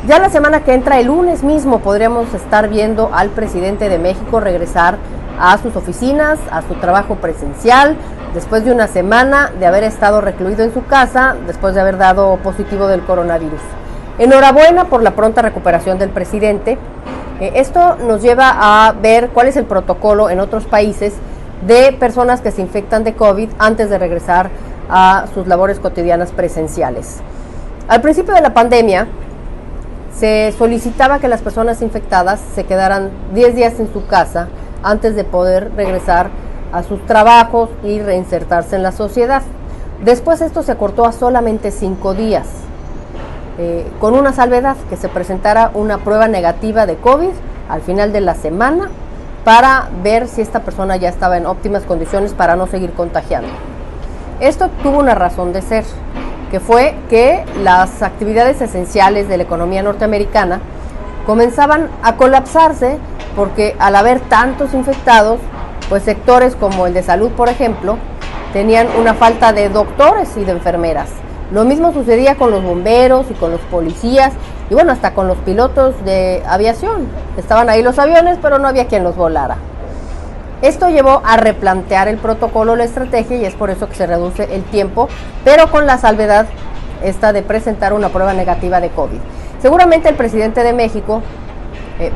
Ya la semana que entra, el lunes mismo, podríamos estar viendo al presidente de México regresar a sus oficinas, a su trabajo presencial, después de una semana de haber estado recluido en su casa, después de haber dado positivo del coronavirus. Enhorabuena por la pronta recuperación del presidente. Esto nos lleva a ver cuál es el protocolo en otros países de personas que se infectan de COVID antes de regresar a sus labores cotidianas presenciales. Al principio de la pandemia, se solicitaba que las personas infectadas se quedaran 10 días en su casa antes de poder regresar a sus trabajos y reinsertarse en la sociedad. Después esto se acortó a solamente 5 días, con una salvedad, que se presentara una prueba negativa de COVID al final de la semana para ver si esta persona ya estaba en óptimas condiciones para no seguir contagiando. Esto tuvo una razón de ser, que fue que las actividades esenciales de la economía norteamericana comenzaban a colapsarse porque al haber tantos infectados, pues sectores como el de salud, por ejemplo, tenían una falta de doctores y de enfermeras. Lo mismo sucedía con los bomberos y con los policías y bueno, hasta con los pilotos de aviación. Estaban ahí los aviones, pero no había quien los volara. Esto llevó a replantear el protocolo, la estrategia, y es por eso que se reduce el tiempo, pero con la salvedad esta de presentar una prueba negativa de COVID. Seguramente el presidente de México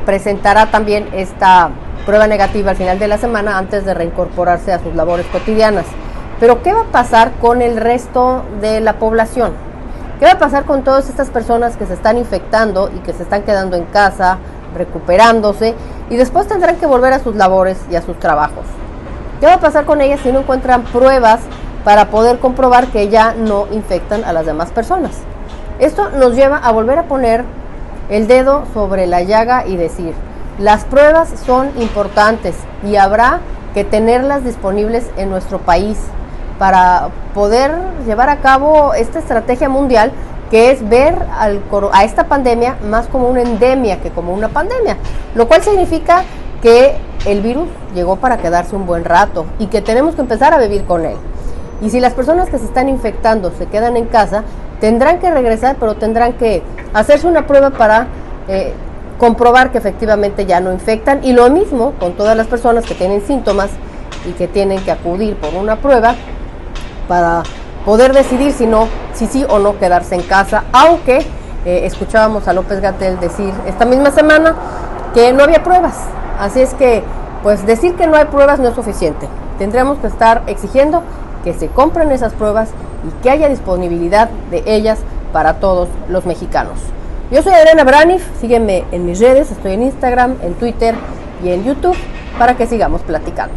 presentará también esta prueba negativa al final de la semana antes de reincorporarse a sus labores cotidianas. Pero ¿qué va a pasar con el resto de la población? ¿Qué va a pasar con todas estas personas que se están infectando y que se están quedando en casa, recuperándose, y después tendrán que volver a sus labores y a sus trabajos? ¿Qué va a pasar con ellas si no encuentran pruebas para poder comprobar que ya no infectan a las demás personas? Esto nos lleva a volver a poner el dedo sobre la llaga y decir, las pruebas son importantes y habrá que tenerlas disponibles en nuestro país para poder llevar a cabo esta estrategia mundial, que es ver a esta pandemia más como una endemia que como una pandemia, lo cual significa que el virus llegó para quedarse un buen rato y que tenemos que empezar a vivir con él. Y si las personas que se están infectando se quedan en casa, tendrán que regresar, pero tendrán que hacerse una prueba para comprobar que efectivamente ya no infectan, y lo mismo con todas las personas que tienen síntomas y que tienen que acudir por una prueba para poder decidir si sí o no quedarse en casa, aunque escuchábamos a López-Gatell decir esta misma semana que no había pruebas. Así es que, pues decir que no hay pruebas no es suficiente. Tendremos que estar exigiendo que se compren esas pruebas y que haya disponibilidad de ellas para todos los mexicanos. Yo soy Adriana Braniff, sígueme en mis redes, estoy en Instagram, en Twitter y en YouTube para que sigamos platicando.